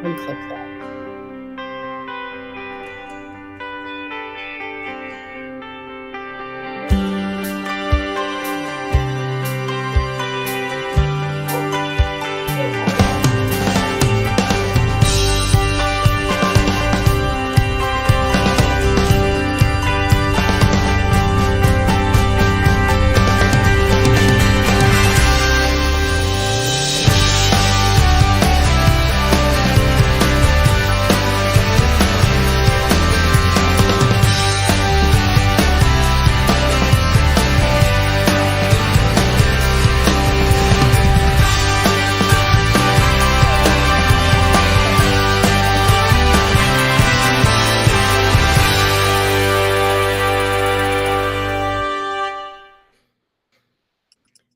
Unclick that.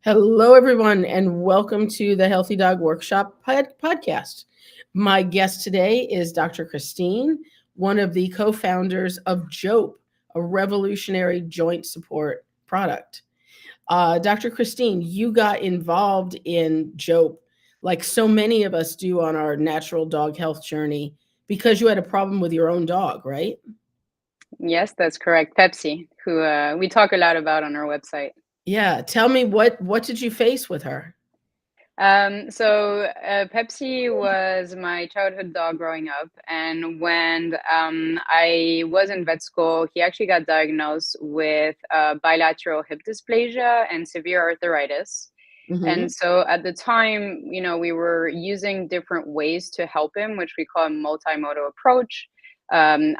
Hello, everyone, and welcome to the Healthy Dog Workshop podcast. My guest today is Dr. Christine, one of the co-founders of Jope, a revolutionary joint support product. Dr. Christine, you got involved in Jope like so many of us do on our natural dog health journey because you had a problem with your own dog, right? Yes, that's correct. Pepsi, who we talk a lot about on our website. Yeah, tell me what did you face with her? Pepsi was my childhood dog growing up, and when I was in vet school, he actually got diagnosed with bilateral hip dysplasia and severe arthritis. Mm-hmm. And so at the time, we were using different ways to help him, which we call a multimodal approach.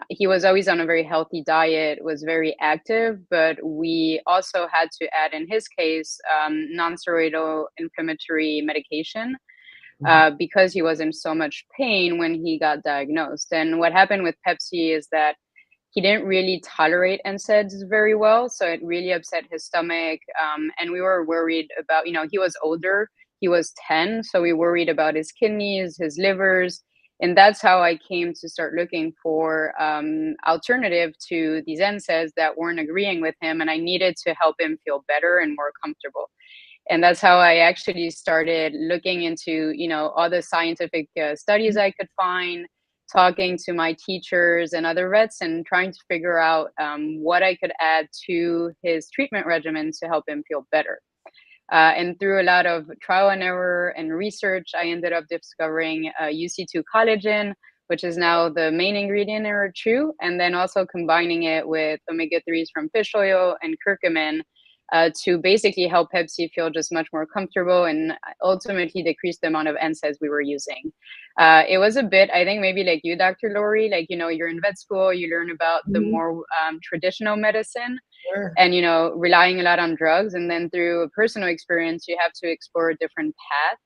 He was always on a very healthy diet, was very active, but we also had to add, in his case, non-steroidal inflammatory medication because he was in so much pain when he got diagnosed. And what happened with Pepsi is that he didn't really tolerate NSAIDs very well, so it really upset his stomach. And we were worried about, he was older, he was 10, so we worried about his kidneys, his livers. And that's how I came to start looking for alternative to these NSAIDs that weren't agreeing with him. And I needed to help him feel better and more comfortable. And that's how I actually started looking into, all the scientific studies I could find, talking to my teachers and other vets, and trying to figure out what I could add to his treatment regimen to help him feel better. And through a lot of trial and error and research, I ended up discovering UC2 collagen, which is now the main ingredient in our chew, and then also combining it with omega-3s from fish oil and curcumin to basically help Pepsi feel just much more comfortable and ultimately decrease the amount of NSAIDs we were using. It was a bit, I think, maybe like you, Dr. Lori, like, you're in vet school, you learn about the Mm-hmm. more traditional medicine Sure. and, relying a lot on drugs. And then through a personal experience, you have to explore a different path.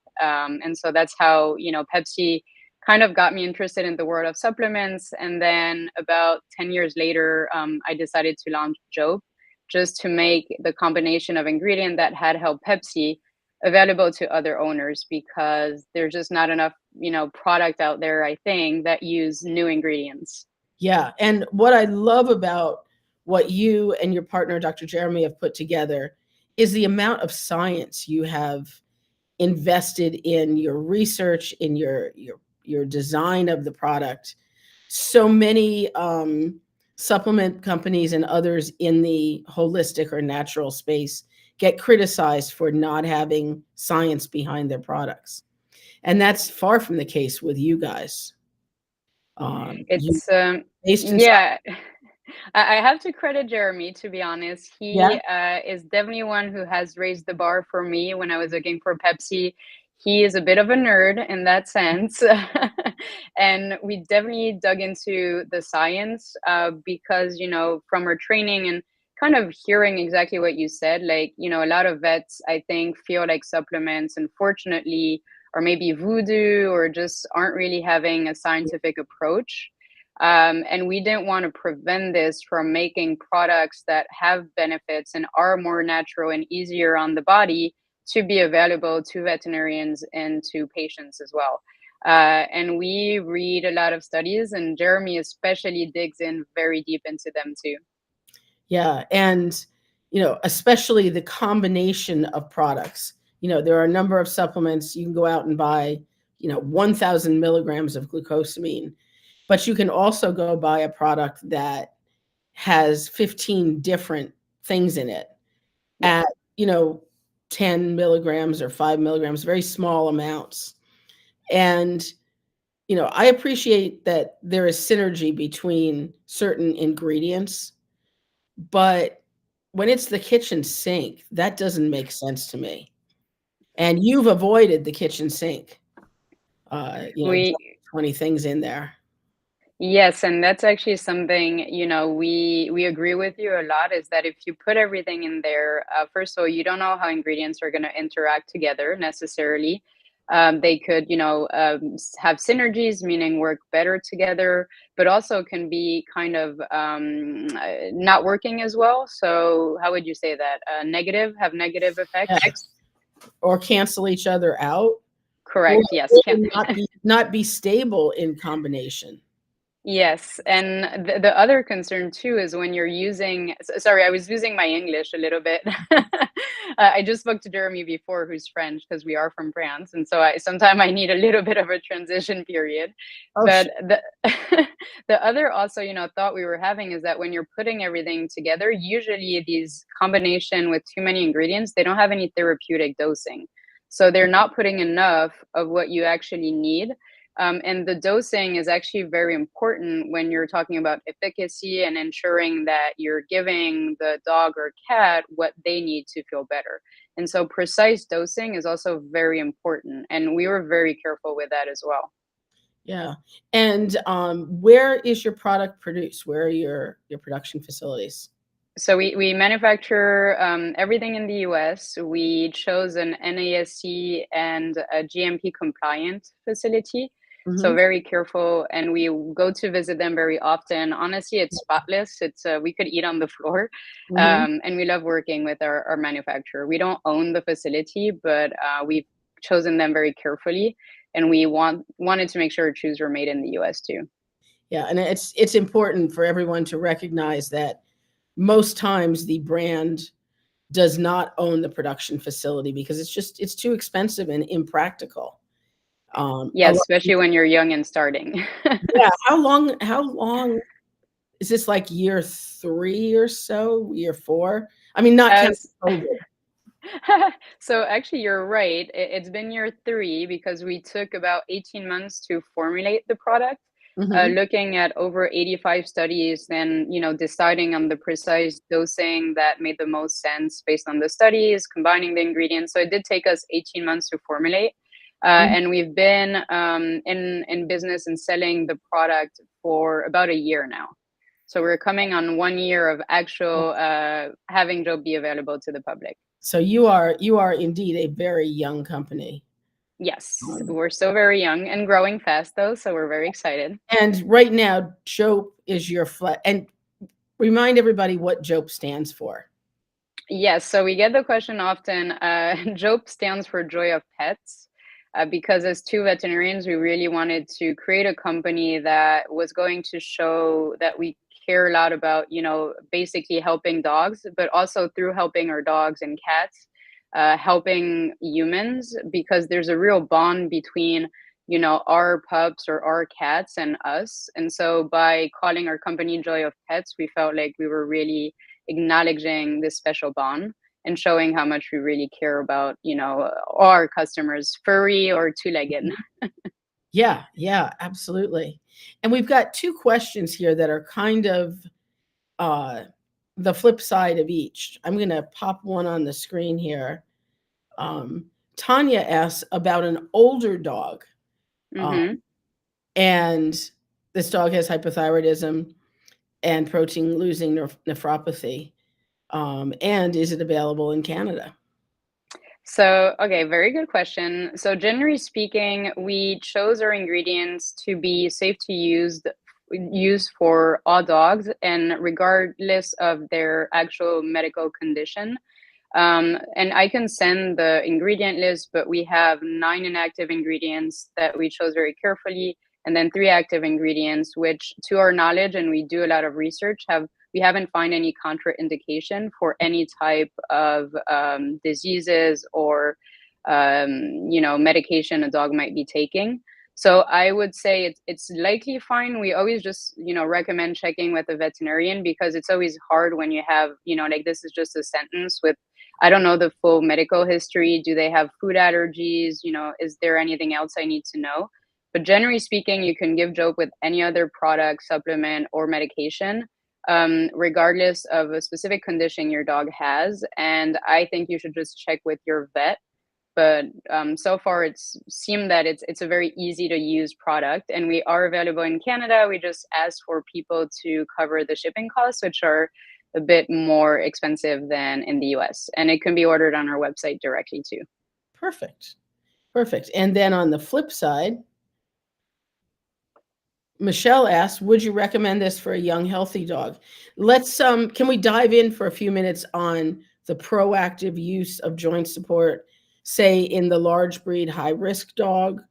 And so that's how, Pepsi kind of got me interested in the world of supplements. And then about 10 years later, I decided to launch Jope just to make the combination of ingredient that had helped Pepsi available to other owners because there's just not enough, product out there, I think, that use new ingredients. Yeah. And what I love about what you and your partner, Dr. Jeremy, have put together is the amount of science you have invested in your research, in your design of the product. So many supplement companies and others in the holistic or natural space get criticized for not having science behind their products. And that's far from the case with you guys. You It's based in science. yeah. I have to credit Jeremy, to be honest. Yeah. He is definitely one who has raised the bar for me when I was looking for Pepsi. He is a bit of a nerd in that sense. And we definitely dug into the science because, from our training and kind of hearing exactly what you said, like, a lot of vets, I think, feel like supplements, unfortunately, or maybe voodoo or just aren't really having a scientific approach. And we didn't want to prevent this from making products that have benefits and are more natural and easier on the body to be available to veterinarians and to patients as well. And we read a lot of studies, and Jeremy especially digs in very deep into them too. Yeah. And, especially the combination of products. There are a number of supplements you can go out and buy 1,000 milligrams of glucosamine. But you can also go buy a product that has 15 different things in it Yes. at, 10 milligrams or 5 milligrams, very small amounts. And, I appreciate that there is synergy between certain ingredients, but when it's the kitchen sink, that doesn't make sense to me. And you've avoided the kitchen sink, dumping We 20 things in there. Yes, and that's actually something, we agree with you a lot is that if you put everything in there, first of all, you don't know how ingredients are going to interact together necessarily. They could, have synergies, meaning work better together, but also can be kind of not working as well. So, how would you say that? Have negative effects? Yes. Or cancel each other out, or Correct. Yes. Can not be stable in combination. Yes, and the other concern too is when you're using sorry, I was using my English a little bit. I just spoke to Jeremy before, who's French, because we are from France, and so I sometimes I need a little bit of a transition period. Oh, But the the other also, thought we were having is that when you're putting everything together, usually these combination with too many ingredients, they don't have any therapeutic dosing. So they're not putting enough of what you actually need. And the dosing is actually very important when you're talking about efficacy and ensuring that you're giving the dog or cat what they need to feel better. And so precise dosing is also very important. And we were very careful with that as well. yeah. And, where is your product produced? Where are your production facilities? So we manufacture everything in the US. We chose an NASC and a GMP compliant facility. So Mhm, very careful, and we go to visit them very often. Honestly, it's spotless. It's we could eat on the floor, mhm. and we love working with our manufacturer. We don't own the facility, but we've chosen them very carefully, and we wanted to make sure shoes were made in the US too. Yeah, and it's important for everyone to recognize that most times the brand does not own the production facility because it's too expensive and impractical. A Yes, lot especially when you're young and starting. Yeah, how long is this, like, year 3 or so, year 4? I mean, not counting As COVID. So actually, you're right. It's been year three because we took about 18 months to formulate the product, Mhm, looking at over 85 studies, then deciding on the precise dosing that made the most sense based on the studies, combining the ingredients. So it did take us 18 months to formulate, mhm. and we've been in business and selling the product for about a year now. So we're coming on 1 year of actual having Jope be available to the public. So you are indeed a very young company. Yes, Um, we're still very young and growing fast though, so we're very excited. and right now, Jope is your and remind everybody what Jope stands for. Yes, so we get the question often. Jope stands for Joy of Pets, because as two veterinarians, we really wanted to create a company that was going to show that we care a lot about, basically helping dogs, but also through helping our dogs and cats, helping humans, because there's a real bond between, our pups or our cats and us. And so by calling our company Joy of Pets, we felt like we were really acknowledging this special bond and showing how much we really care about, our customers, furry or two-legged. Yeah, yeah, absolutely. And we've got 2 questions here that are kind of, uh, the flip side of each. I'm gonna pop one on the screen here. Um, Tanya asks about an older dog, uh, Hmm. and this dog has hypothyroidism and protein-losing nephropathy, and is it available in Canada? So, okay, very good question. So, generally speaking, we chose our ingredients to be safe to use for all dogs and regardless of their actual medical condition. And I can send the ingredient list, but we have 9 inactive ingredients that we chose very carefully, and then 3 active ingredients, which, to our knowledge, and we do a lot of research, we haven't found any contraindication for any type of diseases or medication a dog might be taking. So I would say it's likely fine. We always just, recommend checking with a veterinarian, because it's always hard when you have, like, this is just a sentence with, I don't know the full medical history. Do they have food allergies? Is there anything else I need to know? But generally speaking, you can give Jope with any other product, supplement, or medication, regardless of a specific condition your dog has. And I think you should just check with your vet. But so far, it's seemed that it's a very easy to use product, and we are available in Canada. We just ask for people to cover the shipping costs, which are a bit more expensive than in the US, and it can be ordered on our website directly too. Perfect. Perfect. And then on the flip side, Michelle asked, would you recommend this for a young, healthy dog? Let's, can we dive in for a few minutes on the proactive use of joint support, say in the large breed, high risk dog,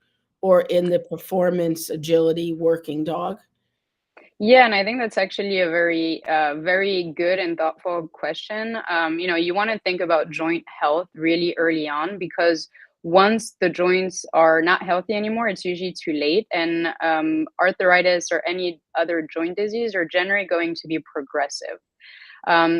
or in the performance agility working dog? Yeah, and I think that's actually a very good and thoughtful question. You want to think about joint health really early on, because once the joints are not healthy anymore, it's usually too late. And arthritis or any other joint disease are generally going to be progressive.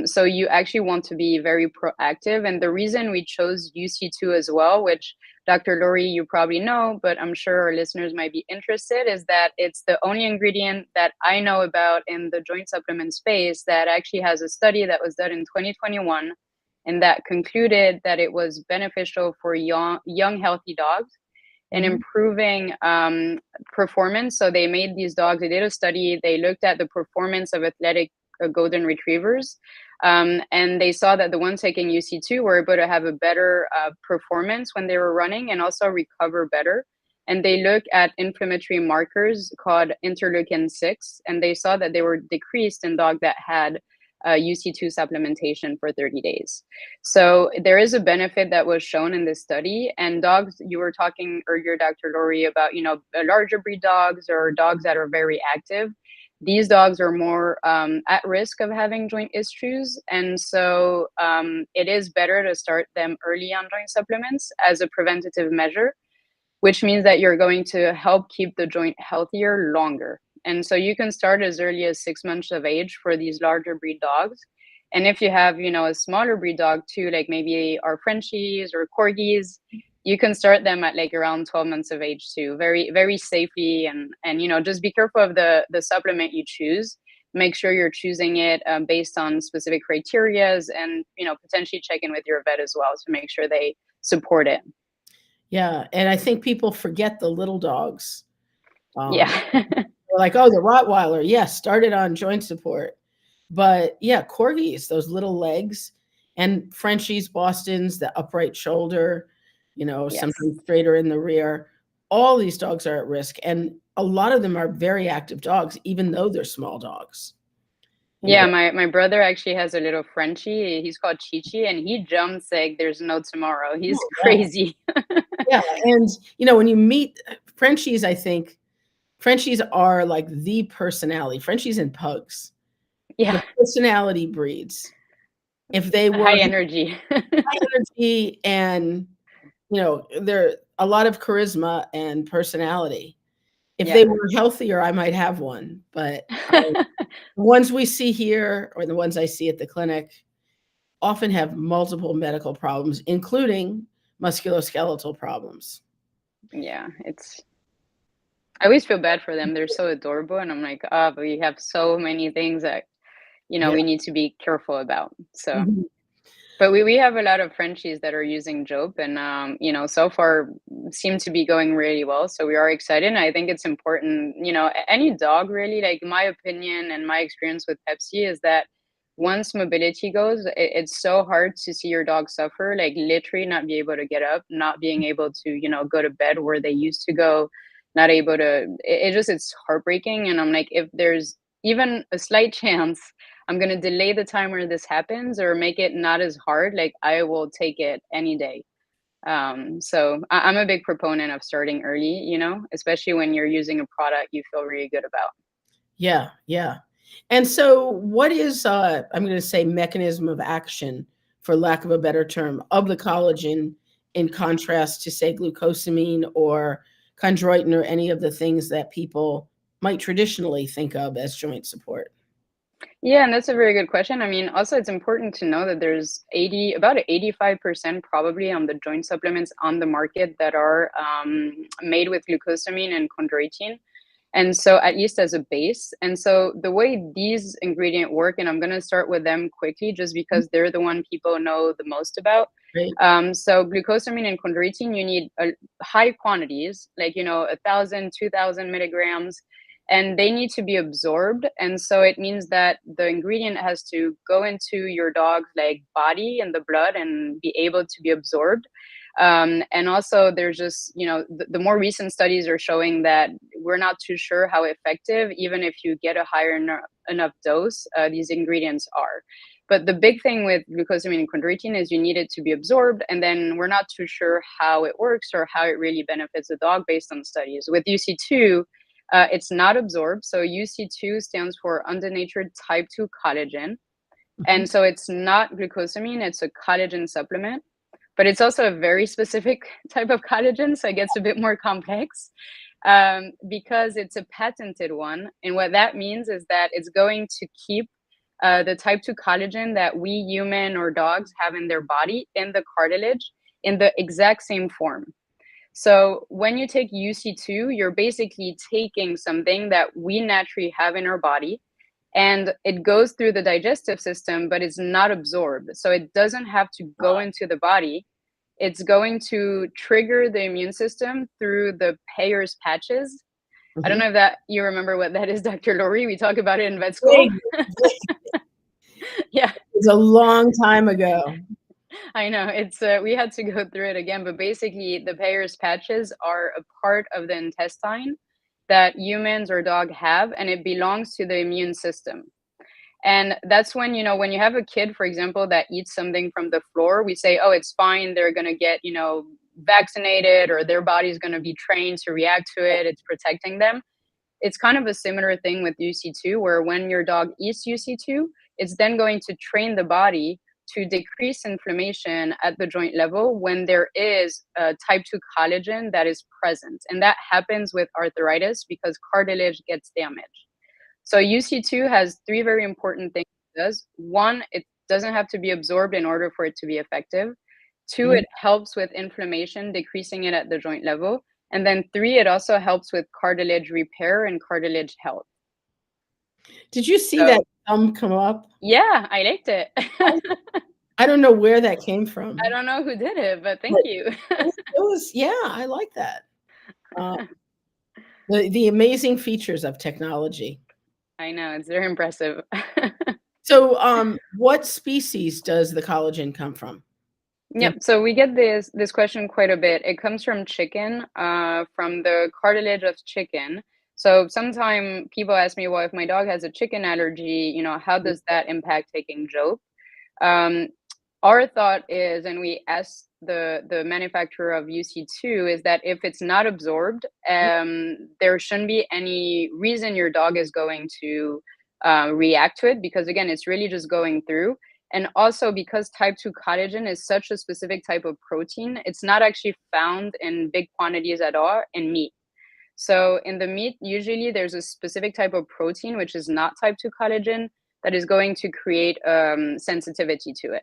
So you actually want to be very proactive. And the reason we chose UC2 as well, which Dr. Lori, you probably know, but I'm sure our listeners might be interested, is that it's the only ingredient that I know about in the joint supplement space that actually has a study that was done in 2021, and that concluded that it was beneficial for young healthy dogs and Mhm. improving performance. So they made these dogs, they did a study, they looked at the performance of athletic golden retrievers. And they saw that the ones taking UC2 were able to have a better performance when they were running, and also recover better. And they look at inflammatory markers called interleukin 6, and they saw that they were decreased in dogs that had UC2 supplementation for 30 days. So there is a benefit that was shown in this study. And dogs, you were talking earlier, Dr. Lori, about, larger breed dogs or dogs that are very active. These dogs are more at risk of having joint issues. And so it is better to start them early on joint supplements as a preventative measure, which means that you're going to help keep the joint healthier longer. And so you can start as early as 6 months of age for these larger breed dogs. And if you have, a smaller breed dog too, like maybe our Frenchies or Corgis, you can start them at like around 12 months of age too, very, very safely. And just be careful of the supplement you choose. Make sure you're choosing it based on specific criterias, and, potentially check in with your vet as well to make sure they support it. Yeah. And I think people forget the little dogs. Yeah. They're like, oh, the Rottweiler, yes, started on joint support. But yeah, corgis, those little legs, and Frenchies, Bostons, the upright shoulder, Yes. sometimes straighter in the rear. All these dogs are at risk. And a lot of them are very active dogs, even though they're small dogs. Yeah, my brother actually has a little Frenchie. He's called Chi-Chi, and he jumps like there's no tomorrow. He's Oh, yeah. crazy. Yeah. And, when you meet Frenchies, I think Frenchies are like the personality, Frenchies and pugs, Yeah, the personality breeds. If they were high energy. high energy and, they're a lot of charisma and personality. If Yeah. they were healthier, I might have one, but the ones we see here, or the ones I see at the clinic, often have multiple medical problems, including musculoskeletal problems. Yeah, I always feel bad for them. They're so adorable, and I'm like, oh, but we have so many things that, Yeah. we need to be careful about. So, Mhm. but we have a lot of Frenchies that are using Jope, and so far seem to be going really well. So we are excited. And I think it's important, any dog really, like my opinion and my experience with Pepsi is that once mobility goes, it's so hard to see your dog suffer, like literally not be able to get up, not being able to, go to bed where they used to go, not able to, it's heartbreaking. And I'm like, if there's even a slight chance I'm gonna delay the time where this happens or make it not as hard, like I will take it any day. So I'm a big proponent of starting early, especially when you're using a product you feel really good about. Yeah, yeah. And so what is, I'm gonna say mechanism of action, for lack of a better term, of the collagen in contrast to, say, glucosamine or chondroitin or any of the things that people might traditionally think of as joint support? Yeah, and that's a very good question. I mean, also it's important to know that there's about 85% probably on the joint supplements on the market that are made with glucosamine and chondroitin. And so at least as a base. And so the way these ingredients work, and I'm going to start with them quickly just because they're the one people know the most about. Right. So glucosamine and chondroitin, you need high quantities, like, 1,000, 2,000 milligrams, and they need to be absorbed. And so it means that the ingredient has to go into your dog's like body and the blood and be able to be absorbed. And also there's just, the more recent studies are showing that we're not too sure how effective, even if you get a higher enough dose, these ingredients are. But the big thing with glucosamine and chondroitin is you need it to be absorbed, and then we're not too sure how it works or how it really benefits the dog based on studies. With UC2, it's not absorbed. So UC2 stands for undenatured type 2 collagen. And so it's not glucosamine, it's a collagen supplement. But it's also a very specific type of collagen, so it gets a bit more complex because it's a patented one. And what that means is that it's going to keep the type 2 collagen that we human or dogs have in their body, in the cartilage, in the exact same form. So when you take UC2, you're basically taking something that we naturally have in our body, and it goes through the digestive system, but it's not absorbed. So it doesn't have to go into the body. It's going to trigger the immune system through the Peyer's patches. I don't know if that you remember what that is, Dr. Lori. We talk about it in vet school. Yeah. It's a long time ago. I know, it's we had to go through it again, but basically the Peyer's patches are a part of the intestine that humans or dog have, and it belongs to the immune system. And that's when, when you have a kid, for example, that eats something from the floor, we say, oh, it's fine. They're going to get, vaccinated, or their body's going to be trained to react to it. It's protecting them. It's kind of a similar thing with UC2, where when your dog eats UC2, it's then going to train the body to decrease inflammation at the joint level when there is a type 2 collagen that is present. And that happens with arthritis because cartilage gets damaged. So UC2 has three very important things it does. One, it doesn't have to be absorbed in order for it to be effective. Two, it helps with inflammation, decreasing it at the joint level. And then three, it also helps with cartilage repair and cartilage health. Did you see that thumb come up? Yeah, I liked it. I don't know where that came from. I don't know who did it, but thank you. It was, yeah, I like that. The amazing features of technology. I know, it's very impressive. So, what species does the collagen come from? Yep. So we get this question quite a bit. It comes from chicken, from the cartilage of chicken. So sometimes people ask me, well, if my dog has a chicken allergy, how does that impact taking Jope? Our thought is, and we asked the manufacturer of UC2, is that if it's not absorbed, there shouldn't be any reason your dog is going to react to it, because again, it's really just going through. And also because type 2 collagen is such a specific type of protein, it's not actually found in big quantities at all in meat. So in the meat, usually there's a specific type of protein, which is not type 2 collagen, that is going to create sensitivity to it.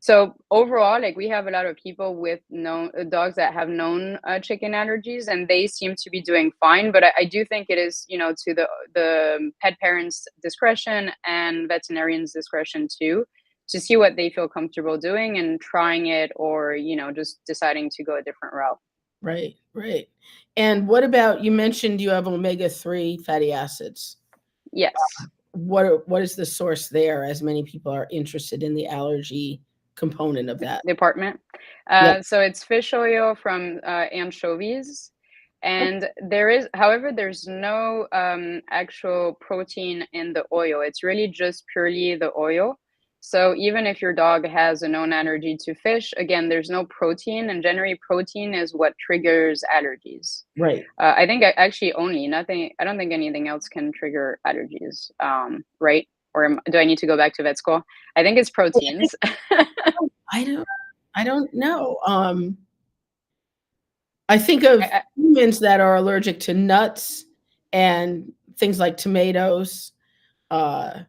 So overall, like, we have a lot of people with dogs that have known chicken allergies, and they seem to be doing fine. But I do think it is, to the pet parents' discretion and veterinarians' discretion too, to see what they feel comfortable doing and trying it, or, just deciding to go a different route. Right, right. And what about, you mentioned you have omega-3 fatty acids. Yes. What is the source there, as many people are interested in the allergy component of that department? So it's fish oil from anchovies, and there's no actual protein in the oil. It's really just purely the oil. So even if your dog has a known allergy to fish, again, there's no protein, and generally protein is what triggers allergies. Right. I think actually only nothing. I don't think anything else can trigger allergies. Right? Or do I need to go back to vet school? I think it's proteins. I I don't know. I think of I, humans that are allergic to nuts and things like tomatoes. Uh,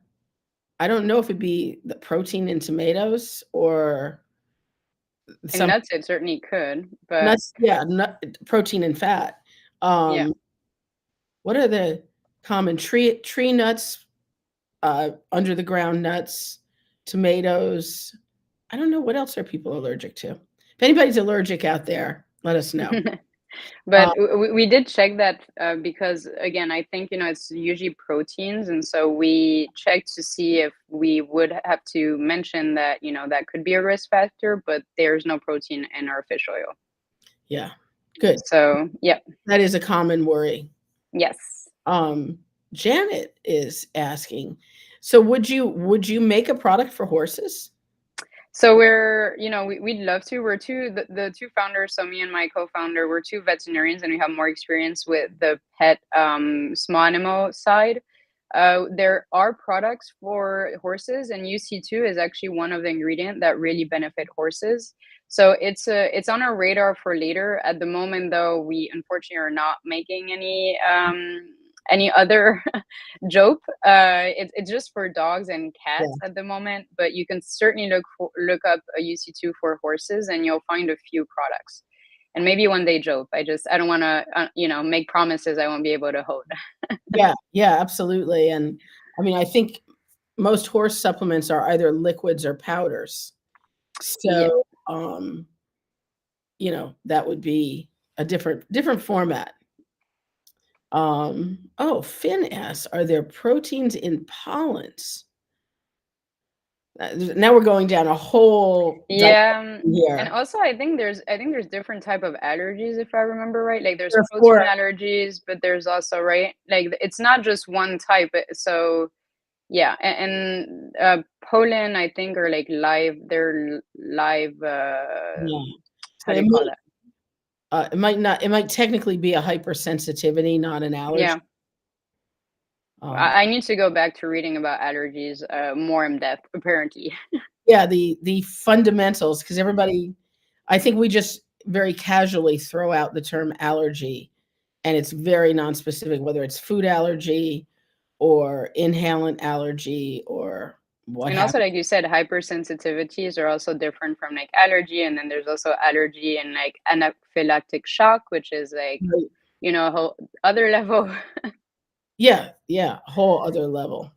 I don't know if it'd be the protein in tomatoes or in some nuts, it certainly could, but nuts. Yeah, protein and fat. yeah. Um, what are the common tree nuts, under the ground nuts, tomatoes? I don't know what else are people allergic to. If anybody's allergic out there, let us know. But Uh, we did check that because again, I think it's usually proteins, and so we checked to see if we would have to mention that that could be a risk factor, but there's no protein in our fish oil. yeah, good. So yeah, That is a common worry. yes. Um, Janet is asking, so would you make a product for horses? So we'd love to. We're the two founders, so me and my co-founder, we're two veterinarians and we have more experience with the pet small animal side. There are products for horses, and UC2 is actually one of the ingredients that really benefit horses. So it's on our radar for later. At the moment, though, we unfortunately are not making any other Jope. It's just for dogs and Yeah, cats at the moment, but you can certainly look up a UC2 for horses, and you'll find a few products. And maybe one day Jope. I don't want to make promises I won't be able to hold. yeah, yeah, absolutely, and, I mean, I think most horse supplements are either liquids or powders. Yeah. So, that would be a different format. Oh, Finn asks, "Are there proteins in pollens?" Now we're going down a whole digression Yeah, and here. also I think there's different type of allergies if I remember right. Like there's protein Therefore allergies, but there's also right like it's not just one type. So yeah, and pollin I think are like live. They're live. yeah. How So do you call that? it might technically be a hypersensitivity, not an allergy. Yeah, Um, I need to go back to reading about allergies more in depth. Apparently, yeah, the fundamentals, because everybody I think we just very casually throw out the term allergy, and it's very nonspecific, whether it's food allergy or inhalant allergy or what and have also like you said, hypersensitivities are also different from like allergy, and then there's also allergy and like anaphylactic shock, which is like you. a whole other level. Yeah, yeah, whole other level.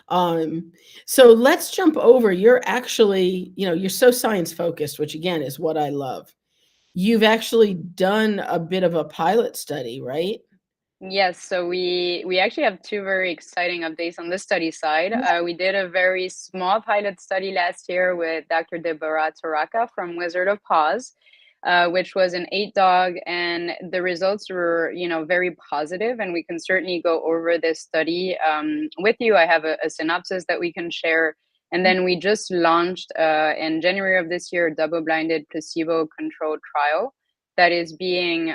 Um, so let's jump over. You're actually, you're so science focused, which again is what I love. You've actually done a bit of a pilot study, right? Yes, so we actually have two very exciting updates on the study side. Yeah. We did a very small pilot study last year with Dr. Deborah Toraka from Wizard of Paws, which was an 8 dog, and the results were, very positive. And we can certainly go over this study with you. I have a synopsis that we can share. And then we just launched in January of this year a double-blinded placebo-controlled trial that is being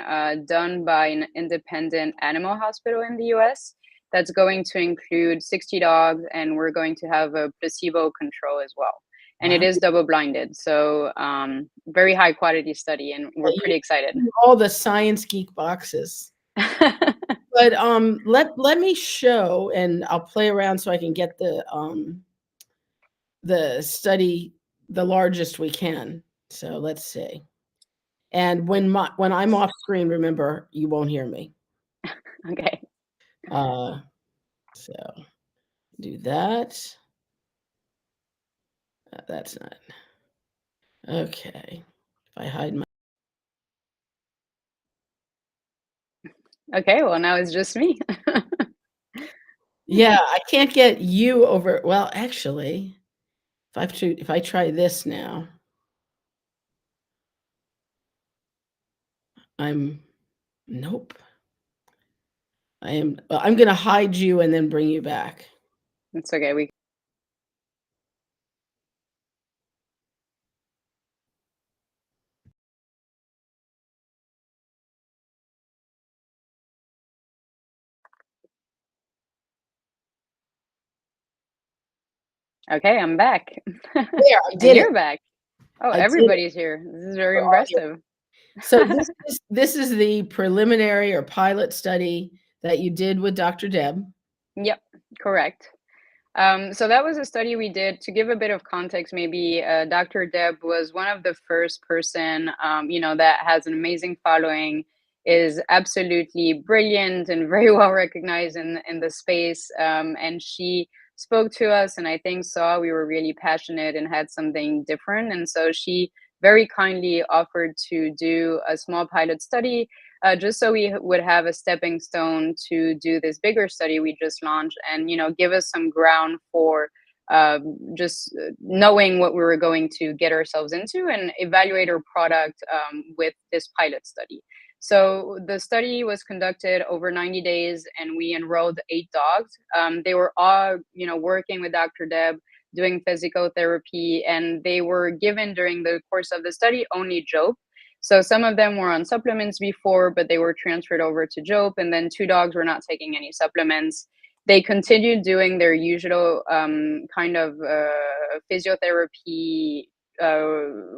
done by an independent animal hospital in the US that's going to include 60 dogs, and we're going to have a placebo control as well. And it Wow. is double blinded. So, very high quality study, and we're You pretty excited. all the science geek boxes. But let me show and I'll play around so I can get the study the largest we can. So let's see. And when I'm off screen, remember you won't hear me. Okay. Uh, so do that. That's not okay. If I hide my Okay. Well, now it's just me. yeah, I can't get you over. Well, actually, if I try this now, I'm nope. I'm gonna hide you and then bring you back. It's okay. Okay, I'm back. There, I And did it. you're back. Oh, I did it. everybody's here. This is very We're all here. impressive. So this is the preliminary or pilot study that you did with Dr. Deb. Yep, correct. So that was a study we did to give a bit of context. Maybe Dr. Deb was one of the first person, that has an amazing following, is absolutely brilliant and very well recognized in the space. And she spoke to us, and I think saw we were really passionate and had something different. And so she very kindly offered to do a small pilot study, just so we would have a stepping stone to do this bigger study we just launched, and give us some ground for just knowing what we were going to get ourselves into and evaluate our product with this pilot study. So the study was conducted over 90 days, and we enrolled 8 dogs. They were all working with Dr. Deb, doing physical therapy, and they were given during the course of the study only Jope. So some of them were on supplements before, but they were transferred over to Jope, and then 2 dogs were not taking any supplements. They continued doing their usual kind of physiotherapy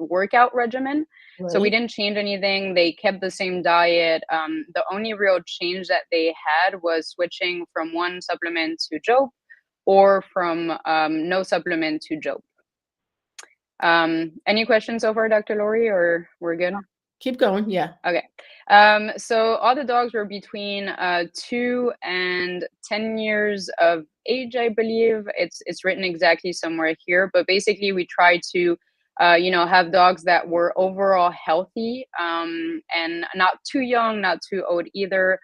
workout regimen. So we Right. didn't change anything. They kept the same diet. The only real change that they had was switching from one supplement to Jope, or from no supplement to Jope. Any questions so far, Dr. Laurie, or we're good? Keep going. Yeah. Okay. So all the dogs were between 2 and 10 years of age, I believe. It's written exactly somewhere here, but basically we tried to, have dogs that were overall healthy, and not too young, not too old either.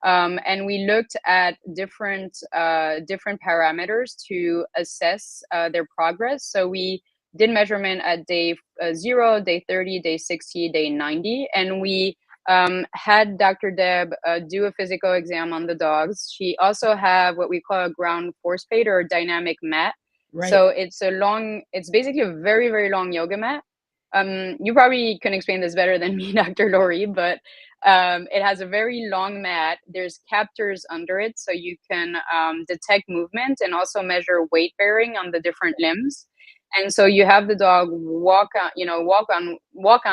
And we looked at different parameters to assess their progress. So we did measurement at day 0, day 30, day 60, day 90, and we had Dr. Deb do a physical exam on the dogs. She also have what we call a ground force plate, or a dynamic mat. Right. So it's basically a very, very long yoga mat. You probably can explain this better than me, Dr. Laurie, but it has a very long mat. There's captors under it, so you can detect movement and also measure weight bearing on the different limbs. And so you have the dog walk on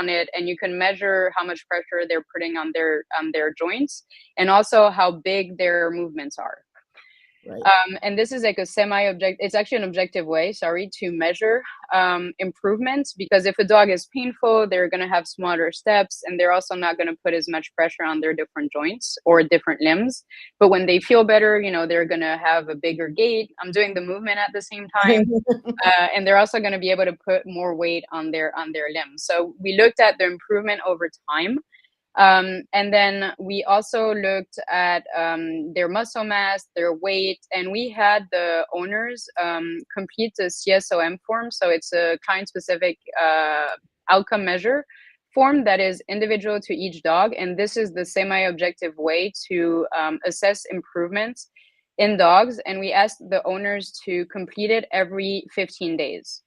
it, and you can measure how much pressure they're putting on their joints, and also how big their movements are. Right. And this is like a semi-object. It's actually an objective way, sorry, to measure improvements, because if a dog is painful, they're going to have smaller steps, and they're also not going to put as much pressure on their different joints or different limbs. But when they feel better, they're going to have a bigger gait. I'm doing the movement at the same time. And they're also going to be able to put more weight on their limbs. So we looked at the improvement over time. And then we also looked at their muscle mass, their weight, and we had the owners complete the CSOM form. So it's a client-specific outcome measure form that is individual to each dog. And this is the semi-objective way to assess improvements in dogs. And we asked the owners to complete it every 15 days.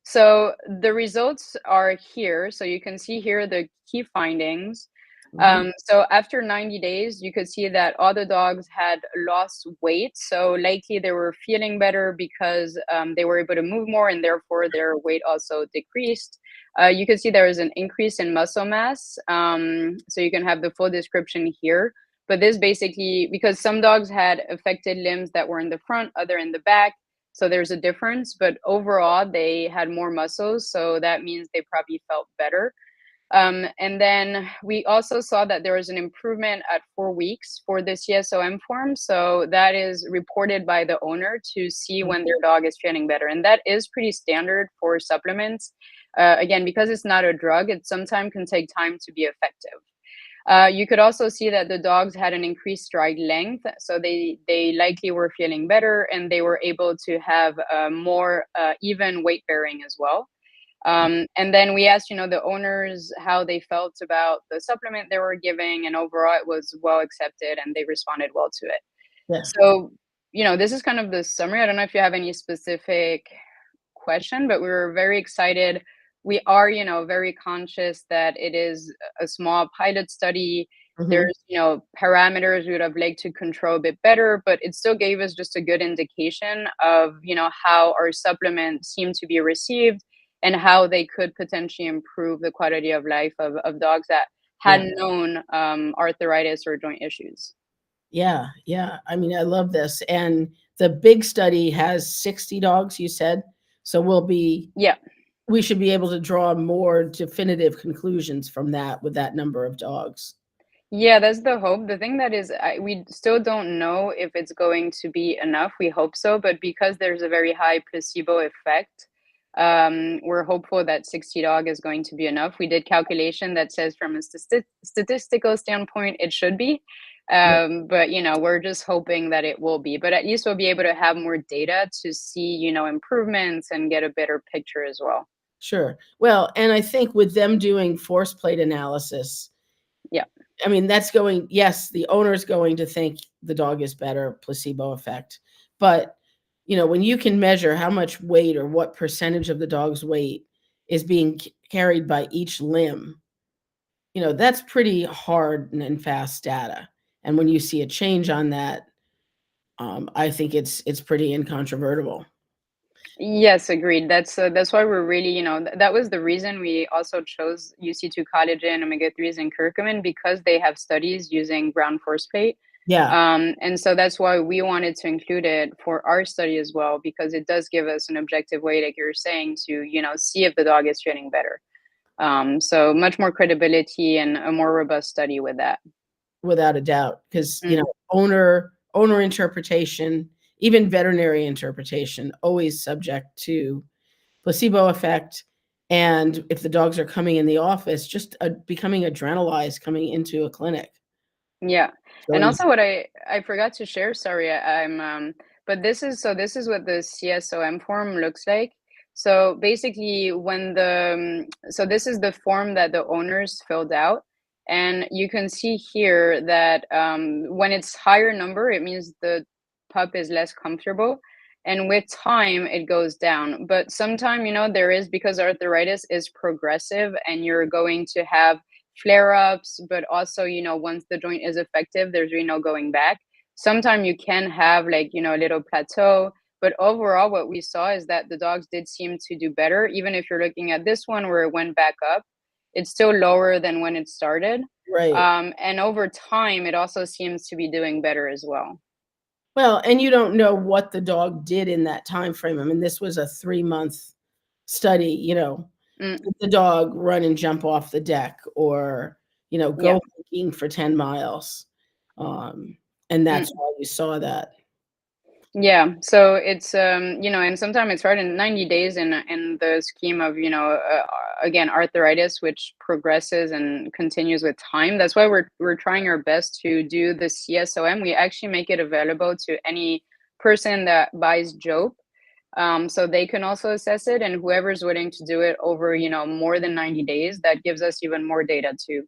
So the results are here. So you can see here the key findings. Mhm. So after 90 days, you could see that all the dogs had lost weight. So likely they were feeling better because they were able to move more, and therefore their weight also decreased. You can see there is an increase in muscle mass. So you can have the full description here. But this basically, because some dogs had affected limbs that were in the front, other in the back. So there's a difference, but overall they had more muscles. So that means they probably felt better. And then we also saw that there was an improvement at 4 weeks for the CSOM form. So that is reported by the owner to see when their dog is feeling better. And that is pretty standard for supplements. Again, because it's not a drug, it sometimes can take time to be effective. You could also see that the dogs had an increased stride length, so they likely were feeling better, and they were able to have more even weight bearing as well. And then we asked, the owners how they felt about the supplement they were giving, and overall it was well accepted, and they responded well to it. Yeah. So, this is kind of the summary. I don't know if you have any specific question, but we were very excited. We are, very conscious that it is a small pilot study. Mhm. There's, parameters we would have liked to control a bit better, but it still gave us just a good indication of, how our supplement seemed to be received. and how they could potentially improve the quality of life of dogs that had Yeah. known arthritis or joint issues. Yeah. Yeah. I mean, I love this. And the big study has 60 dogs, you said. So Yeah. we should be able to draw more definitive conclusions from that with that number of dogs. Yeah, that's the hope. The thing that is, we still don't know if it's going to be enough. We hope so, but because there's a very high placebo effect, we're hopeful that 60 dog is going to be enough. We did calculation that says from a statistical standpoint, it should be. Yeah. But we're just hoping that it will be. But at least we'll be able to have more data to see, improvements and get a better picture as well. Sure. Well, and I think with them doing force plate analysis, Yeah. I mean, that's going, yes, the owner's going to think the dog is better, placebo effect. But, when you can measure how much weight or what percentage of the dog's weight is being carried by each limb, that's pretty hard and fast data. And when you see a change on that, I think it's pretty incontrovertible. Yes, agreed. That's why we're really, that was the reason we also chose UC2 collagen, omega-3s, and curcumin because they have studies using ground force plate. Yeah, And so that's why we wanted to include it for our study as well, because it does give us an objective way, like you're saying, to, see if the dog is feeling better. So much more credibility and a more robust study with that. without a doubt, because Mm, owner interpretation, even veterinary interpretation, always subject to placebo effect. And if the dogs are coming in the office, just becoming adrenalized coming into a clinic. yeah. And Going, also what I forgot to share, sorry, I'm but this is what the CSOM form looks like. So basically when so this is the form that the owners filled out, and you can see here that when it's higher number, it means the pup is less comfortable, and with time it goes down. But sometime, there is, because arthritis is progressive and you're going to have flare-ups, but also, once the joint is effective, there's really no going back. Sometimes you can have, like, a little plateau, but overall what we saw is that the dogs did seem to do better. Even if you're looking at this one where it went back up, it's still lower than when it started. right. And over time it also seems to be doing better as well. Well, and you don't know what the dog did in that time frame. I mean, this was a 3-month study, Mm, did the dog run and jump off the deck or, yeah. go hiking for 10 miles? Um, and Mm. that's why you saw that. Yeah, so it's and sometimes it's hard in 90 days in the scheme of, again, arthritis, which progresses and continues with time. That's why we're trying our best to do the CSOM. We actually make it available to any person that buys Jope. So they can also assess it, and whoever's willing to do it over, more than 90 days, that gives us even more data too.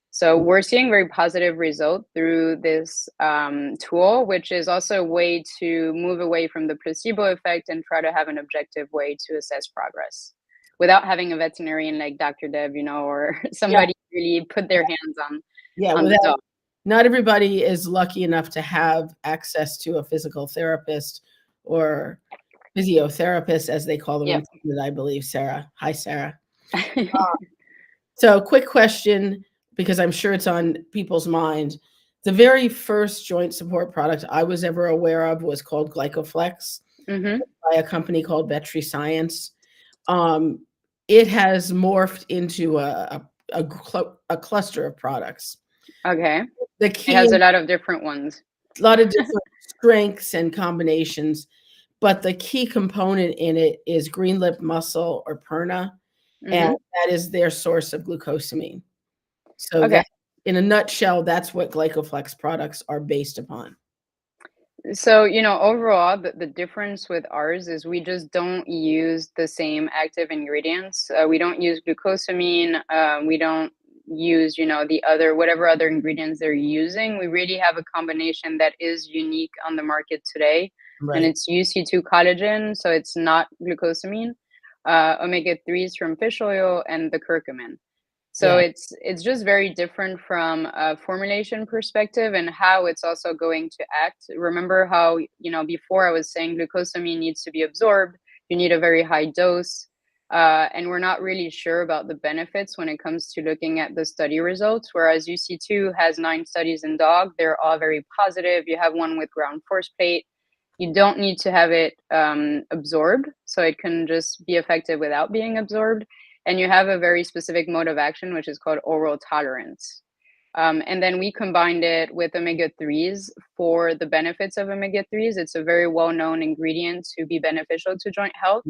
So we're seeing very positive result through this tool, which is also a way to move away from the placebo effect and try to have an objective way to assess progress without having a veterinarian like Dr. Deb, or Yeah, somebody really put their hands yeah, on the without dog. not everybody is lucky enough to have access to a physical therapist or physiotherapist, as they call them Yeah. in Canada, I believe, Sarah. Hi, Sarah. So quick question, because I'm sure it's on people's mind. The very first joint support product I was ever aware of was called Glycoflex Hmm. by a company called Vetri Science. Um, it has morphed into a cluster of products. Okay. The It key, has a lot of different ones. a lot of different strengths and combinations, but the key component in it is green lip mussel or perna, and Hmm. that is their source of glucosamine. So Okay. that, in a nutshell, that's what Glycoflex products are based upon. So, overall, the difference with ours is we just don't use the same active ingredients. We don't use glucosamine. We don't use, the other, whatever other ingredients they're using. We really have a combination that is unique on the market today. And Right. it's UC2 collagen, so it's not glucosamine, omega-3s from fish oil, and the curcumin. So Yeah. it's just very different from a formulation perspective and how it's also going to act. Remember how, before I was saying glucosamine needs to be absorbed, you need a very high dose. And we're not really sure about the benefits when it comes to looking at the study results. Whereas UC2 has 9 studies in dog, they're all very positive. You have one with ground force plate. You don't need to have it absorbed, so it can just be effective without being absorbed. And you have a very specific mode of action, which is called oral tolerance. And then we combined it with omega-3s for the benefits of omega-3s. It's a very well-known ingredient to be beneficial to joint health.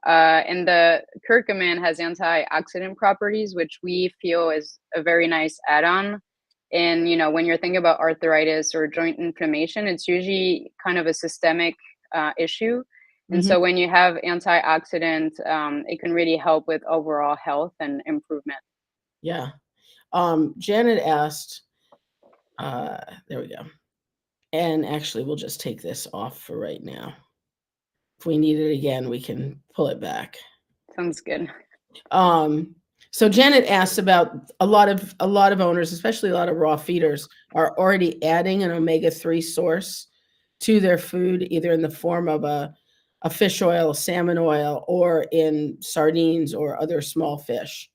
And the curcumin has antioxidant properties, which we feel is a very nice add-on. And when you're thinking about arthritis or joint inflammation, it's usually kind of a systemic issue. And Mhm. so when you have antioxidant, it can really help with overall health and improvement. Yeah. Janet asked, there we go. And actually, we'll just take this off for right now. If we need it again, we can pull it back. Sounds good. Um, so Janet asks about a lot of owners, especially a lot of raw feeders, are already adding an omega-3 source to their food, either in the form of a fish oil, salmon oil, or in sardines or other small fish.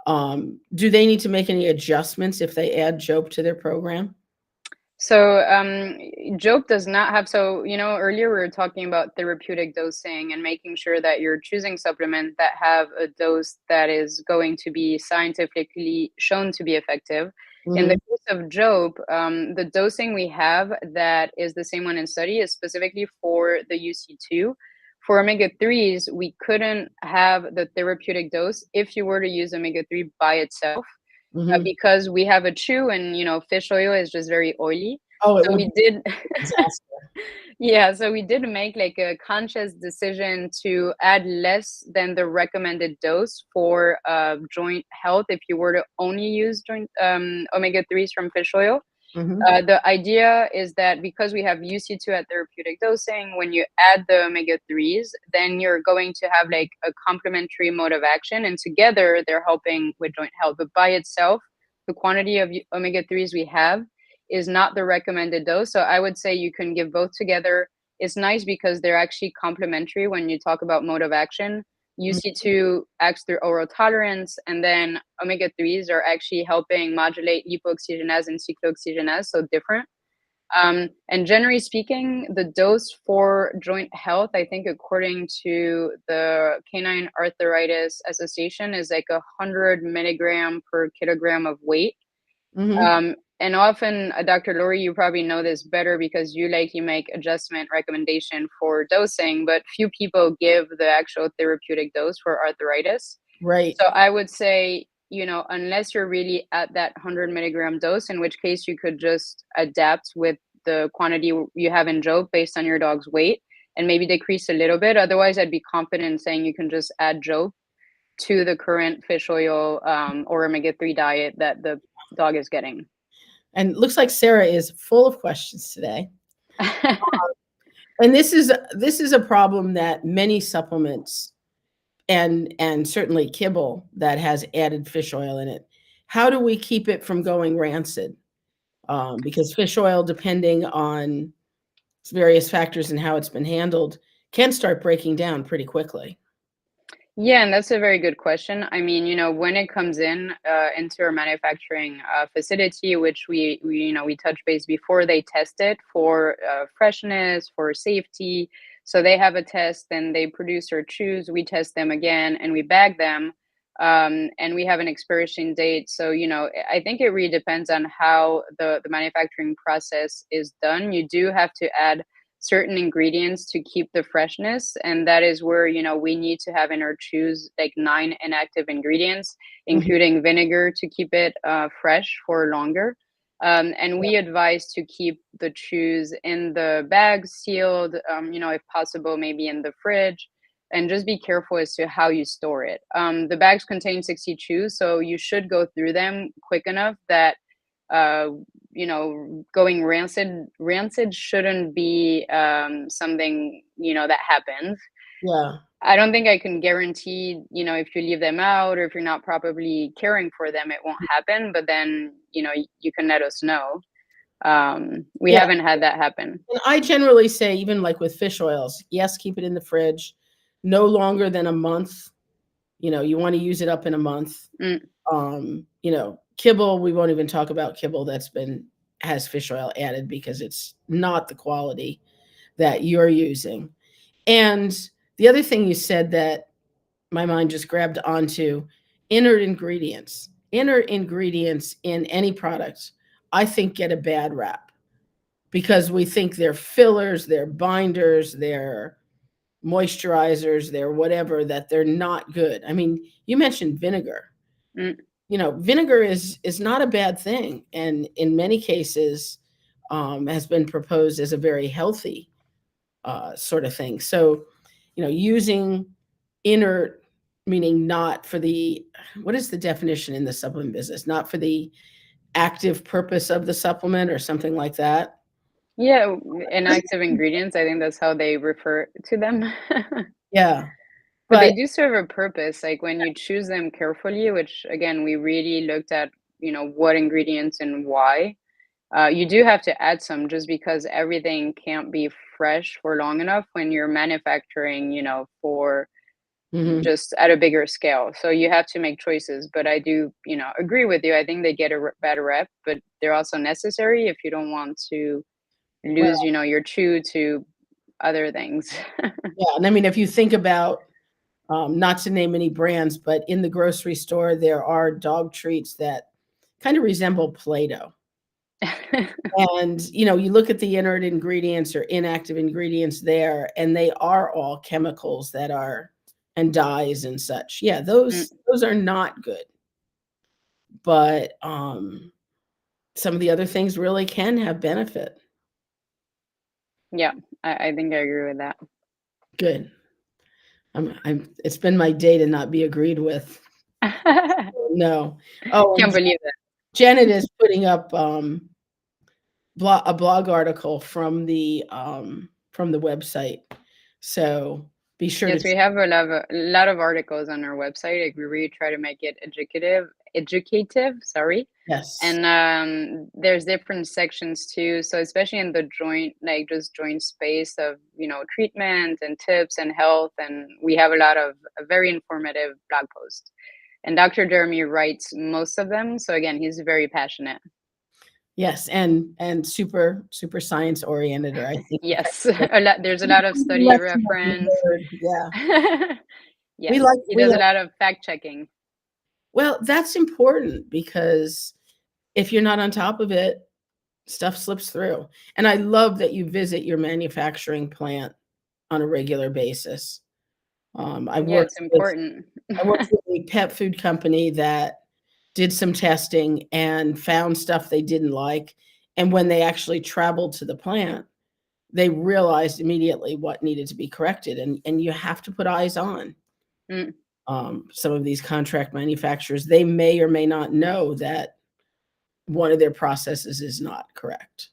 Do they need to make any adjustments if they add Jope to their program? So, Jope does not have, so, earlier we were talking about therapeutic dosing and making sure that you're choosing supplements that have a dose that is going to be scientifically shown to be effective. In the Mhm, case of Jope, the dosing we have that is the same one in study is specifically for the UC2. For omega-3s, we couldn't have the therapeutic dose if you were to use omega-3 by itself mhm. because we have a chew and fish oil is just very oily. Oh, it So would we be did a disaster. yeah, so we did make like a conscious decision to add less than the recommended dose for joint health if you were to only use joint omega-3s from fish oil. Mhm, The idea is that because we have UC2 at therapeutic dosing, when you add the omega-3s, then you're going to have like a complementary mode of action, and together they're helping with joint health. But by itself, the quantity of omega-3s we have is not the recommended dose. So I would say you can give both together. It's nice because they're actually complementary when you talk about mode of action. mhm. UC2 acts through oral tolerance, and then omega-3s are actually helping modulate lipoxygenase and cyclooxygenase, so different. And generally speaking, the dose for joint health, I think, according to the Canine Arthritis Association, is like 100 milligram per kilogram of weight. Mhm. And often, Dr. Lori, you probably know this better because you likely make adjustment recommendation for dosing, but few people give the actual therapeutic dose for arthritis. Right. So I would say, unless you're really at that 100 milligram dose, in which case you could just adapt with the quantity you have in Jope based on your dog's weight and maybe decrease a little bit. Otherwise, I'd be confident in saying you can just add Jope to the current fish oil or omega-3 diet that the dog is getting. And looks like Sarah is full of questions today. And this is a problem that many supplements and certainly kibble that has added fish oil in it. How do we keep it from going rancid? Because fish oil, depending on various factors and how it's been handled, can start breaking down pretty quickly. Yeah, and that's a very good question. I mean, when it comes in into our manufacturing facility, which we touch base before, they test it for freshness, for safety. So they have a test, and they produce or choose. We test them again, and we bag them, and we have an expiration date. So I think it really depends on how the manufacturing process is done. You do have to add certain ingredients to keep the freshness, and that is where we need to have in our chews like 9 inactive ingredients, Mhm. including vinegar to keep it fresh for longer. And we advise to keep the chews in the bag sealed, if possible maybe in the fridge, and just be careful as to how you store it. The bags contain 60 chews, so you should go through them quick enough that uh, going rancid shouldn't be something that happens. Yeah. I don't think I can guarantee, if you leave them out or if you're not properly caring for them, it won't happen. But then, you can let us know. We Yeah. haven't had that happen. And I generally say, even like with fish oils, yes, keep it in the fridge no longer than a month. You want to use it up in a month. Mm. Kibble, we won't even talk about kibble has fish oil added because it's not the quality that you're using. And the other thing you said that my mind just grabbed onto, inert ingredients. Inert ingredients in any product, I think, get a bad rap because we think they're fillers, they're binders, they're moisturizers, they're whatever, that they're not good. I mean, you mentioned vinegar. Mm. Vinegar is not a bad thing, and in many cases has been proposed as a very healthy sort of thing. So, using inert, meaning not for the, what is the definition in the supplement business? Not for the active purpose of the supplement or something like that. Yeah, inactive ingredients, I think that's how they refer to them. Yeah, But but they do serve a purpose, like when you choose them carefully, which again, we really looked at, what ingredients and why. You do have to add some just because everything can't be fresh for long enough when you're manufacturing, for mhm, just at a bigger scale. So you have to make choices. But I do, agree with you. I think they get a bad rep, but they're also necessary if you don't want to lose, well, your chew to other things. yeah, and I mean, if you think about, not to name any brands, but in the grocery store, there are dog treats that kind of resemble Play-Doh. And, you look at the inert ingredients or inactive ingredients there, and they are all chemicals that are, and dyes and such. Yeah, Mm, those are not good. But some of the other things really can have benefit. yeah, I think I agree with that. Good. It's been my day to not be agreed with. No. Oh, and Can't believe Janet is putting up a blog article from the website. So be sure to Yes, we have a lot of articles on our website. Like we really try to make it educative, sorry. yes. And there's different sections too. So especially in the joint, like just joint space of, treatment and tips and health. And we have a very informative blog post. And Dr. Jeremy writes most of them. So again, he's very passionate. Yes, and super science oriented, or I think Yes, there's a lot of study lesson of the reference. nerd, yeah. We Yes, like he we does a like lot of fact checking. well, that's important because if you're not on top of it, stuff slips through. And I love that you visit your manufacturing plant on a regular basis. I Yeah, worked it's with important. I worked with a pet food company that did some testing and found stuff they didn't like, and when they actually traveled to the plant, they realized immediately what needed to be corrected, and you have to put eyes on Mm. some of these contract manufacturers. They may or may not know that one of their processes is not correct.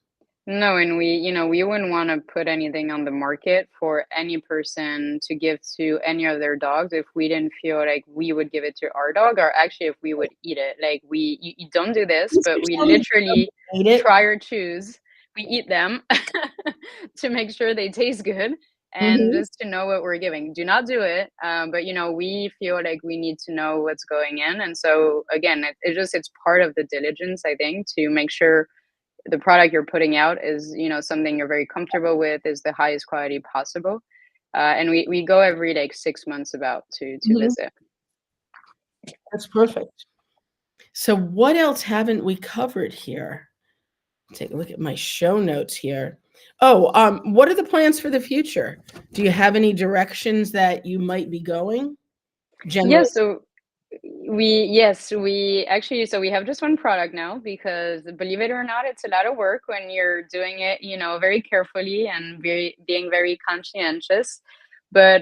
No, and we wouldn't want to put anything on the market for any person to give to any of their dogs if we didn't feel like we would give it to our dog, or actually if we would eat it. Like you don't do this, Please but we tell me you literally hate it. try or choose. We eat them to make sure they taste good and Mhm. just to know what we're giving. Do not do it, but we feel like we need to know what's going in, and so again, it's part of the diligence, I think, to make sure the product you're putting out is something you're very comfortable with, is the highest quality possible. And we go every like 6 months about to Mhm. visit. That's perfect. So what else haven't we covered here? Take a look at my show notes here. Oh, what are the plans for the future? Do you have any directions that you might be going? Yeah, Generally. so we actually, so we have just one product now because believe it or not, it's a lot of work when you're doing it, very carefully and being very conscientious. But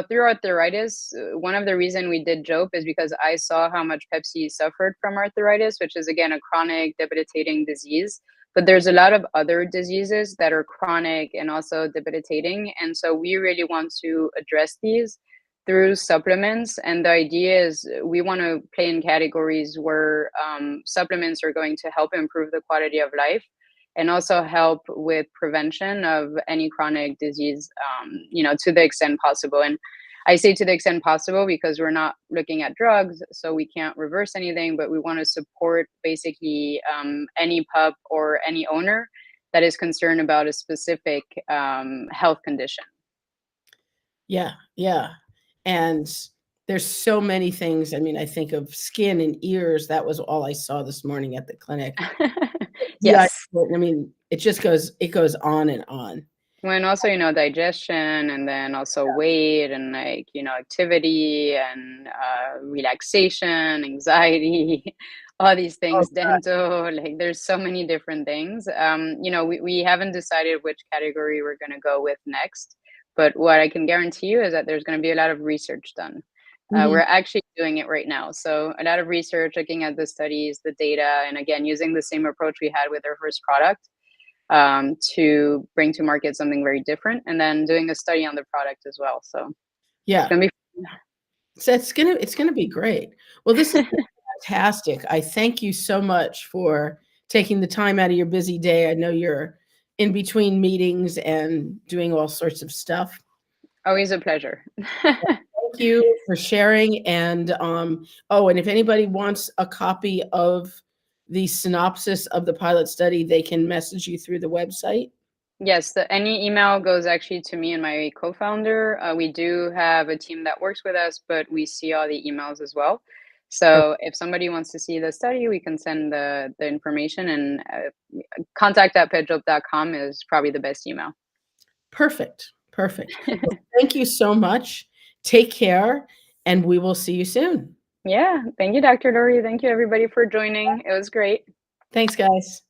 through arthritis, one of the reason we did Jope is because I saw how much Pepsi suffered from arthritis, which is again a chronic debilitating disease. But there's a lot of other diseases that are chronic and also debilitating, and so we really want to address these through supplements. And the idea is we want to play in categories where supplements are going to help improve the quality of life and also help with prevention of any chronic disease, to the extent possible. And I say to the extent possible because we're not looking at drugs, so we can't reverse anything, but we want to support basically any pup or any owner that is concerned about a specific health condition. Yeah, yeah. And there's so many things. I mean, I think of skin and ears. That was all I saw this morning at the clinic. Yeah, Yes. I mean, it goes on and on. When also, digestion and then also weight and like, activity and relaxation, anxiety, all these Oh, things, dental, like there's so many different things. We haven't decided which category we're going to go with next, but what I can guarantee you is that there's going to be a lot of research done. We're mhm. actually doing it right now. So a lot of research, looking at the studies, the data, and again, using the same approach we had with our first product to bring to market something very different, and then doing a study on the product as well. So it's Yeah. gonna be So it's gonna be great. Well, this has been fantastic. I thank you so much for taking the time out of your busy day. I know you're in between meetings and doing all sorts of stuff. always a pleasure. Thank you for sharing, and, oh, and if anybody wants a copy of the synopsis of the pilot study, they can message you through the website? Yes, any email goes actually to me and my co-founder. We do have a team that works with us, but we see all the emails as well. Per So if somebody wants to see the study, we can send the information, and contact at petjope.com is probably the best email. perfect, perfect. Well, thank you so much. Take care, and we will see you soon. Yeah, thank you, Dr. Lori. Thank you, everybody, for joining. It was great. Thanks, guys.